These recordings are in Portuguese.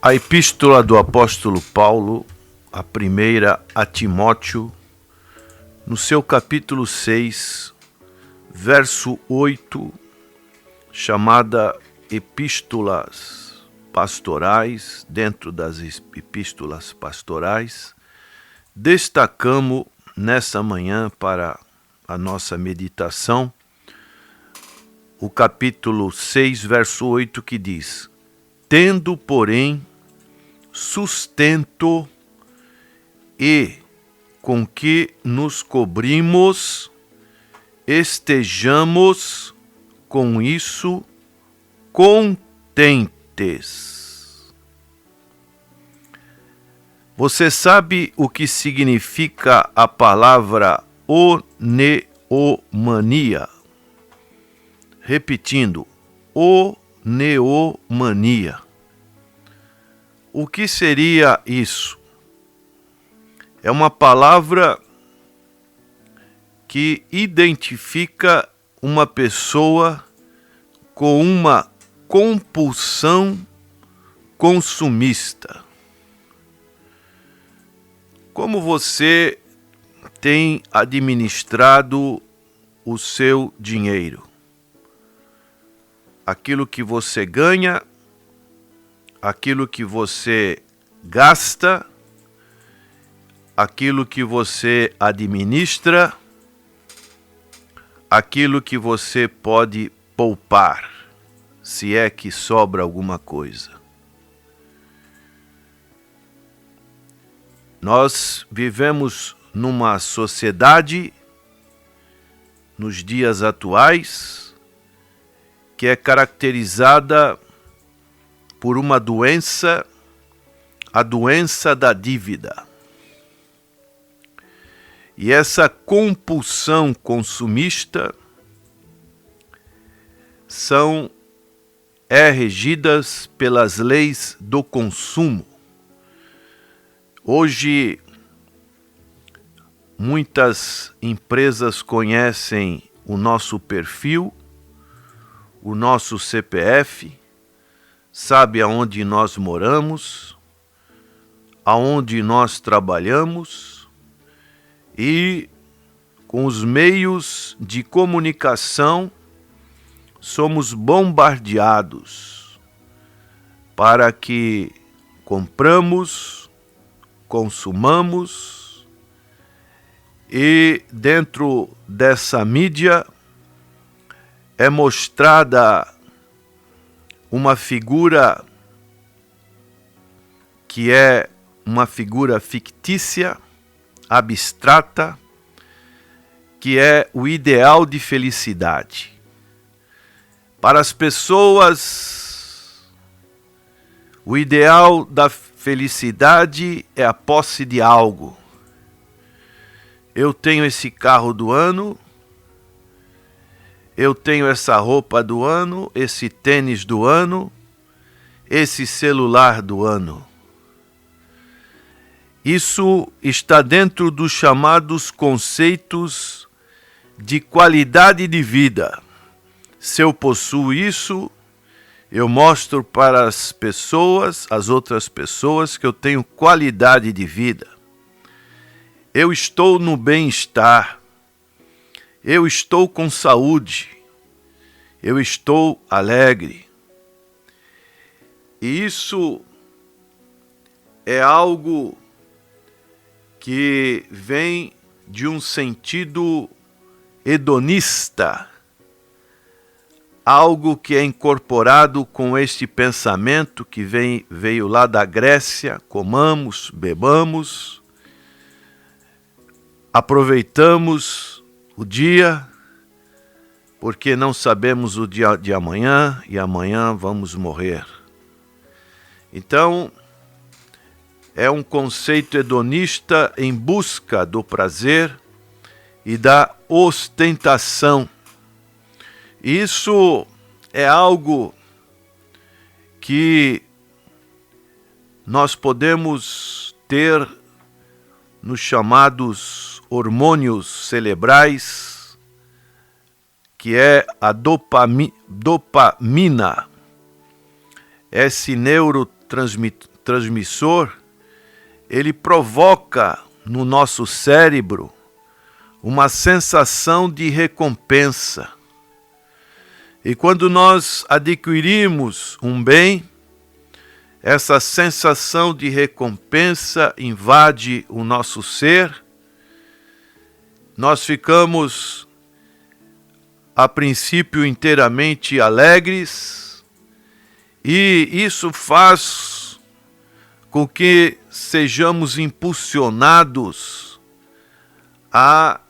A epístola do apóstolo Paulo, a primeira a Timóteo, no seu capítulo 6, verso 8, chamada Epístolas Pastorais, dentro das epístolas pastorais, destacamos nessa manhã para a nossa meditação o capítulo 6, verso 8, que diz: tendo, porém, sustento e com que nos cobrimos, estejamos com isso contentes. Você sabe o que significa a palavra oneomania? Repetindo, oneomania. O que seria isso? É uma palavra que identifica uma pessoa com uma compulsão consumista. Como você tem administrado o seu dinheiro? Aquilo que você ganha, aquilo que você gasta, aquilo que você administra, aquilo que você pode poupar, se é que sobra alguma coisa. Nós vivemos numa sociedade, nos dias atuais, que é caracterizada por uma doença, a doença da dívida. E essa compulsão consumista é regidas pelas leis do consumo. Hoje, muitas empresas conhecem o nosso perfil, o nosso CPF, sabe aonde nós moramos, aonde nós trabalhamos, e com os meios de comunicação somos bombardeados para que compramos, consumamos, e dentro dessa mídia é mostrada uma figura que é uma figura fictícia, abstrata, que é o ideal de felicidade. Para as pessoas, o ideal da felicidade é a posse de algo. Eu tenho esse carro do ano, eu tenho essa roupa do ano, esse tênis do ano, esse celular do ano. Isso está dentro dos chamados conceitos de qualidade de vida. Se eu possuo isso, eu mostro para as pessoas, as outras pessoas, que eu tenho qualidade de vida. Eu estou no bem-estar. Eu estou com saúde, eu estou alegre. E isso é algo que vem de um sentido hedonista, algo que é incorporado com este pensamento que veio lá da Grécia: comamos, bebamos, aproveitamos o dia, porque não sabemos o dia de amanhã, e amanhã vamos morrer. Então, é um conceito hedonista em busca do prazer e da ostentação. Isso é algo que nós podemos ter nos chamados hormônios cerebrais, que é a dopamina, esse neurotransmissor, ele provoca no nosso cérebro uma sensação de recompensa. E quando nós adquirimos um bem, essa sensação de recompensa invade o nosso ser. Nós ficamos, a princípio, inteiramente alegres, e isso faz com que sejamos impulsionados a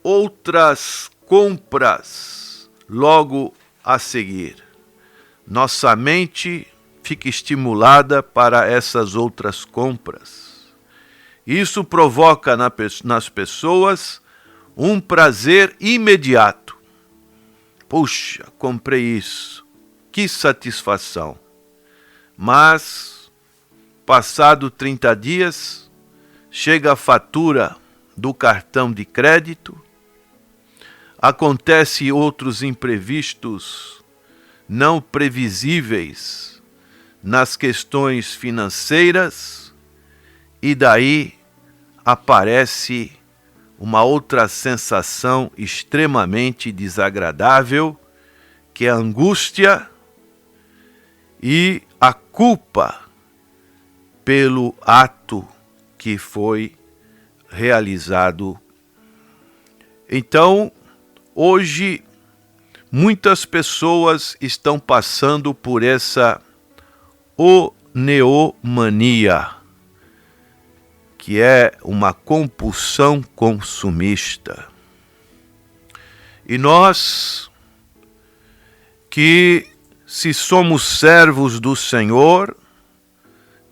outras compras logo a seguir. Nossa mente fica estimulada para essas outras compras. Isso provoca nas pessoas um prazer imediato. Puxa, comprei isso. Que satisfação. Mas, passado 30 dias, chega a fatura do cartão de crédito, acontece outros imprevistos não previsíveis nas questões financeiras, e daí aparece uma outra sensação extremamente desagradável, que é a angústia e a culpa pelo ato que foi realizado. Então, hoje, muitas pessoas estão passando por essa oneomania, que é uma compulsão consumista. E nós, que se somos servos do Senhor,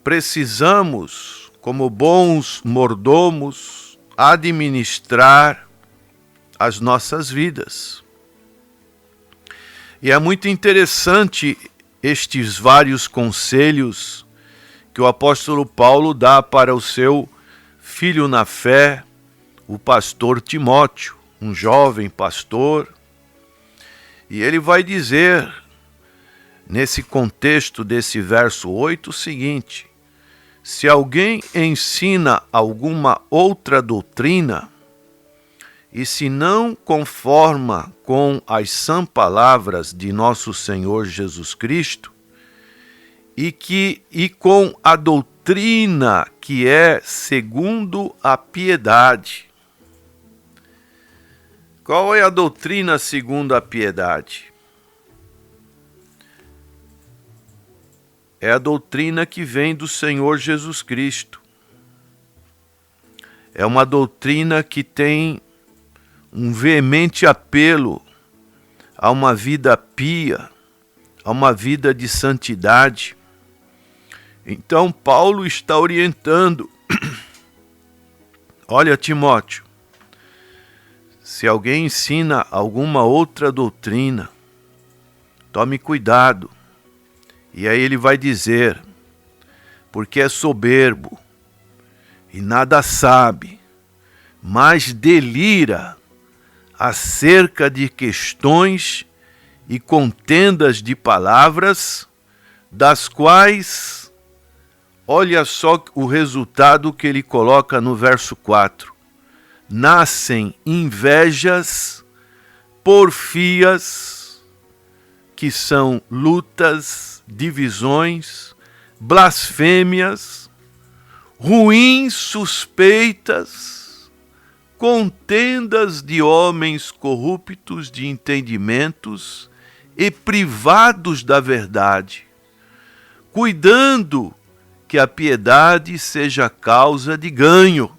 precisamos, como bons mordomos, administrar as nossas vidas. E é muito interessante estes vários conselhos que o apóstolo Paulo dá para o seu filho na fé, o pastor Timóteo, um jovem pastor. E ele vai dizer, nesse contexto desse verso 8, o seguinte: se alguém ensina alguma outra doutrina, e se não conforma com as sãs palavras de nosso Senhor Jesus Cristo, e com a doutrina que é segundo a piedade. Qual é a doutrina segundo a piedade? É a doutrina que vem do Senhor Jesus Cristo. É uma doutrina que tem um veemente apelo a uma vida pia, a uma vida de santidade. Então, Paulo está orientando: olha, Timóteo, se alguém ensina alguma outra doutrina, tome cuidado. E aí ele vai dizer: porque é soberbo e nada sabe, mas delira acerca de questões e contendas de palavras, das quais, olha só o resultado que ele coloca no verso 4. Nascem invejas, porfias, que são lutas, divisões, blasfêmias, ruins suspeitas, contendas de homens corruptos de entendimentos e privados da verdade, cuidando que a piedade seja causa de ganho.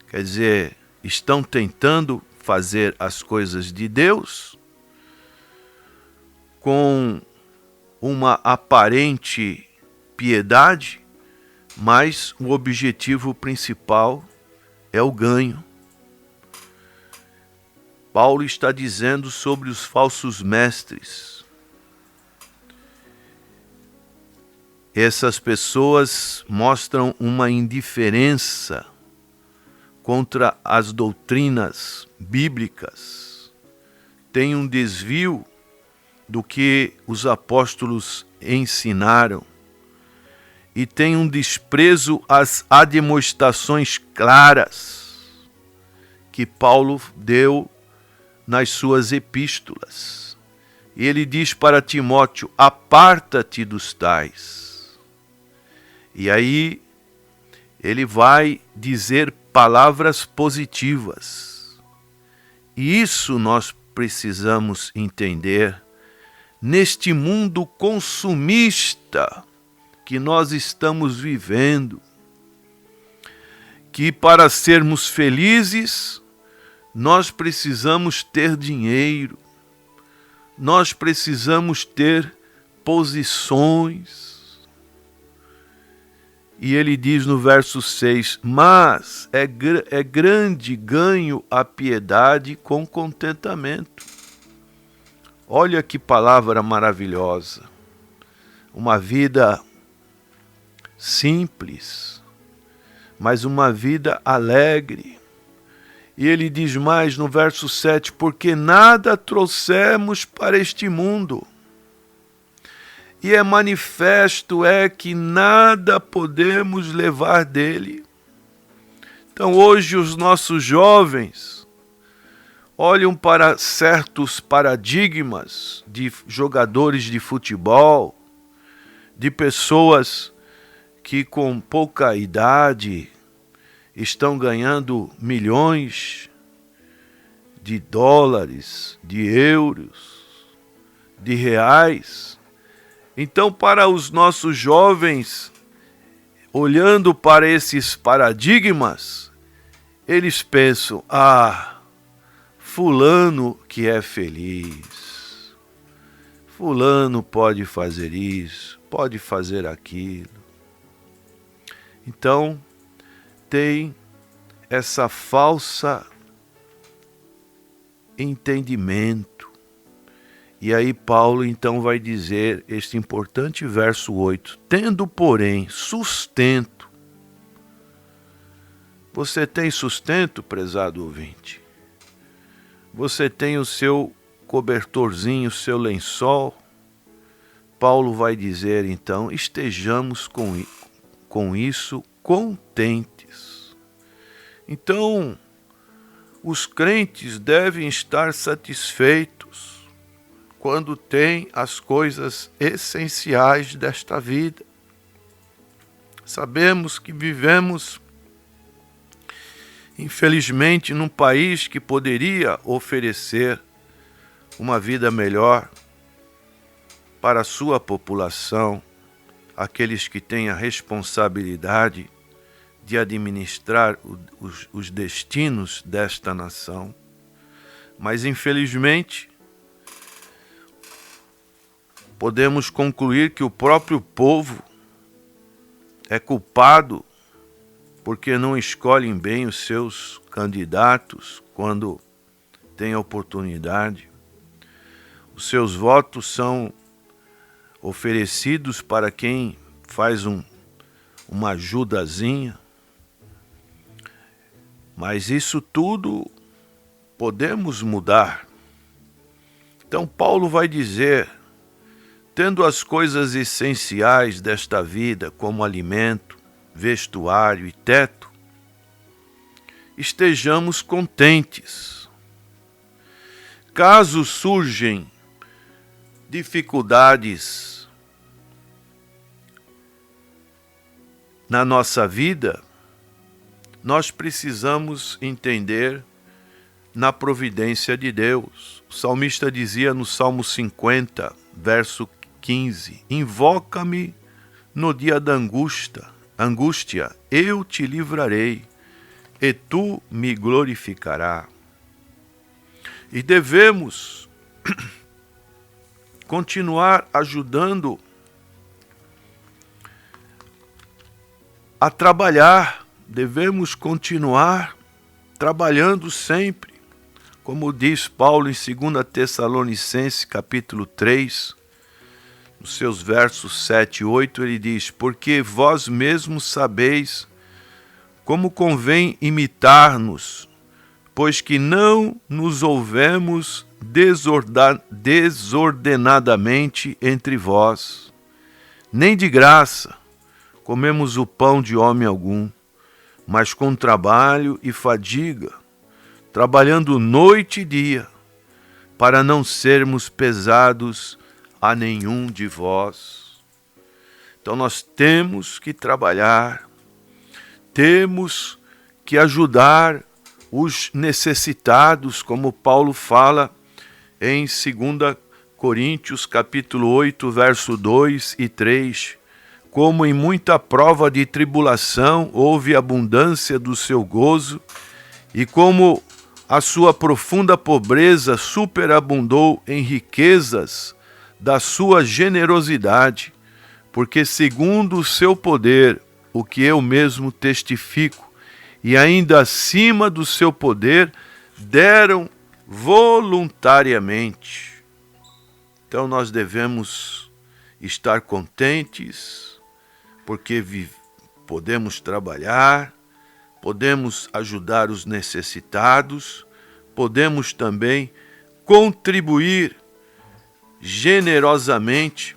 Quer dizer, estão tentando fazer as coisas de Deus com uma aparente piedade, mas o objetivo principal é o ganho. Paulo está dizendo sobre os falsos mestres. Essas pessoas mostram uma indiferença contra as doutrinas bíblicas, têm um desvio do que os apóstolos ensinaram e tem um desprezo às admoestações claras que Paulo deu nas suas epístolas. E ele diz para Timóteo: aparta-te dos tais. E aí ele vai dizer palavras positivas. E isso nós precisamos entender neste mundo consumista que nós estamos vivendo, que para sermos felizes, nós precisamos ter dinheiro, nós precisamos ter posições. E ele diz no verso 6, mas é grande ganho a piedade com contentamento. Olha que palavra maravilhosa. Uma vida simples, mas uma vida alegre. E ele diz mais no verso 7, porque nada trouxemos para este mundo, e é manifesto que nada podemos levar dele. Então hoje os nossos jovens olham para certos paradigmas de jogadores de futebol, de pessoas que com pouca idade estão ganhando milhões de dólares, de euros, de reais. Então, para os nossos jovens, olhando para esses paradigmas, eles pensam: fulano que é feliz, fulano pode fazer isso, pode fazer aquilo. Então, tem essa falsa entendimento. E aí Paulo então vai dizer este importante verso 8, tendo porém sustento. Você tem sustento, prezado ouvinte? Você tem o seu cobertorzinho, o seu lençol? Paulo vai dizer então, estejamos com isso contentes. Então, os crentes devem estar satisfeitos quando têm as coisas essenciais desta vida. Sabemos que vivemos, infelizmente, num país que poderia oferecer uma vida melhor para a sua população, aqueles que têm a responsabilidade de administrar os destinos desta nação. Mas, infelizmente, podemos concluir que o próprio povo é culpado porque não escolhem bem os seus candidatos quando têm a oportunidade. Os seus votos são oferecidos para quem faz uma ajudazinha. Mas isso tudo podemos mudar. Então Paulo vai dizer, tendo as coisas essenciais desta vida, como alimento, vestuário e teto, estejamos contentes. Caso surgem dificuldades na nossa vida, nós precisamos entender na providência de Deus. O salmista dizia no Salmo 50, verso 15, invoca-me no dia da angústia, eu te livrarei, e tu me glorificarás. E devemos continuar ajudando a trabalhar, devemos continuar trabalhando sempre, como diz Paulo em 2 Tessalonicenses capítulo 3, nos seus versos 7 e 8, ele diz, porque vós mesmos sabeis como convém imitar-nos, pois que não nos ouvemos desordenadamente entre vós, nem de graça comemos o pão de homem algum, mas com trabalho e fadiga, trabalhando noite e dia, para não sermos pesados a nenhum de vós. Então nós temos que trabalhar, temos que ajudar os necessitados, como Paulo fala em 2 Coríntios capítulo 8, verso 2 e 3. Como em muita prova de tribulação houve abundância do seu gozo, e como a sua profunda pobreza superabundou em riquezas da sua generosidade, porque segundo o seu poder, o que eu mesmo testifico, e ainda acima do seu poder, deram voluntariamente. Então nós devemos estar contentes, porque podemos trabalhar, podemos ajudar os necessitados, podemos também contribuir generosamente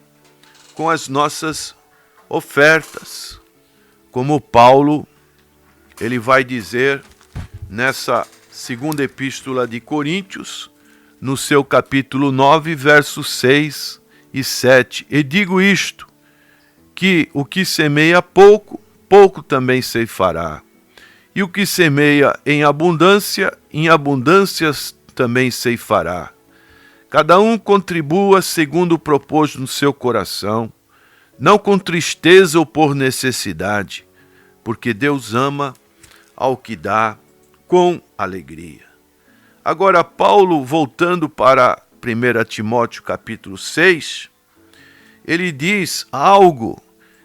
com as nossas ofertas, como Paulo ele vai dizer nessa segunda epístola de Coríntios, no seu capítulo 9, versos 6 e 7. E digo isto, que o que semeia pouco, pouco também ceifará. E o que semeia em abundâncias também ceifará. Cada um contribua segundo o propósito no seu coração, não com tristeza ou por necessidade, porque Deus ama ao que dá com alegria. Agora, Paulo, voltando para 1 Timóteo capítulo 6, ele diz algo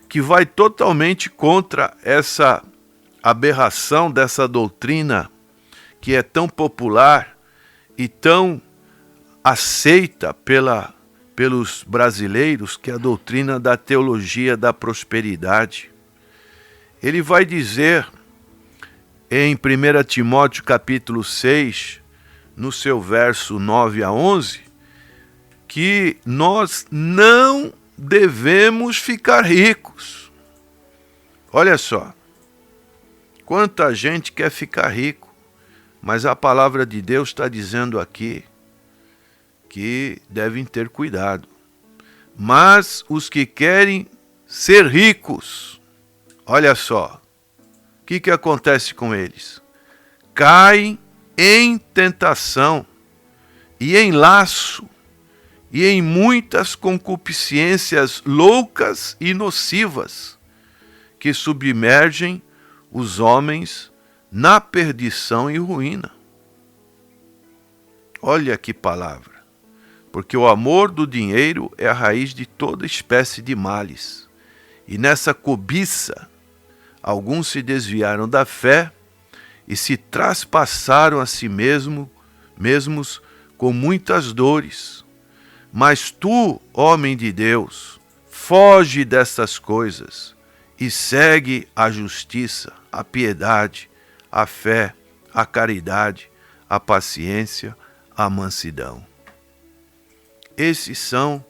que vai totalmente contra essa aberração dessa doutrina que é tão popular e tão aceita pelos brasileiros, que é a doutrina da teologia da prosperidade. Ele vai dizer em 1 Timóteo capítulo 6, no seu verso 9 a 11, que nós não devemos ficar ricos. Olha só, quanta gente quer ficar rico, mas a palavra de Deus está dizendo aqui que devem ter cuidado. Mas os que querem ser ricos, olha só, o que acontece com eles? Caem em tentação e em laço e em muitas concupiscências loucas e nocivas que submergem os homens na perdição e ruína. Olha que palavra. Porque o amor do dinheiro é a raiz de toda espécie de males. E nessa cobiça, alguns se desviaram da fé e se traspassaram a si mesmos com muitas dores. Mas tu, homem de Deus, foge dessas coisas e segue a justiça, a piedade, a fé, a caridade, a paciência, a mansidão. Esses são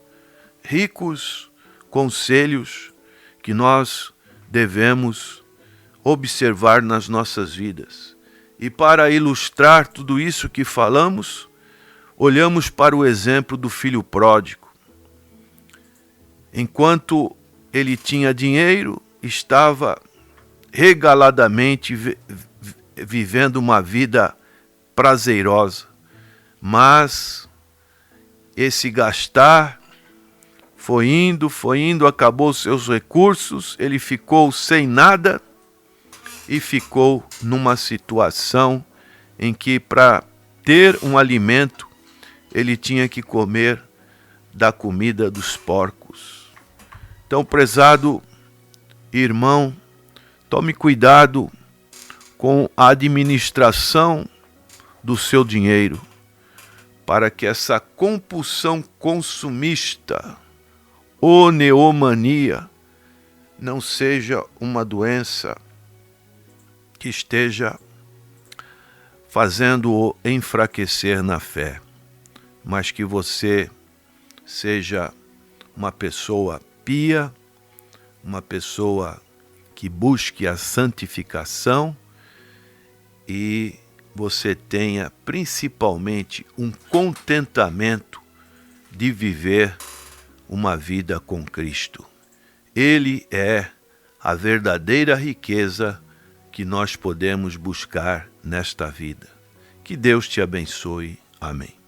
ricos conselhos que nós devemos observar nas nossas vidas. E para ilustrar tudo isso que falamos, olhamos para o exemplo do filho pródigo. Enquanto ele tinha dinheiro, estava regaladamente vivendo uma vida prazerosa. Mas esse gastar foi indo, acabou seus recursos, ele ficou sem nada e ficou numa situação em que, para ter um alimento, ele tinha que comer da comida dos porcos. Então, prezado irmão, tome cuidado com a administração do seu dinheiro, para que essa compulsão consumista, oneomania, não seja uma doença que esteja fazendo-o enfraquecer na fé. mas que você seja uma pessoa pia, uma pessoa que busque a santificação e você tenha principalmente um contentamento de viver uma vida com Cristo. Ele é a verdadeira riqueza que nós podemos buscar nesta vida. Que Deus te abençoe. Amém.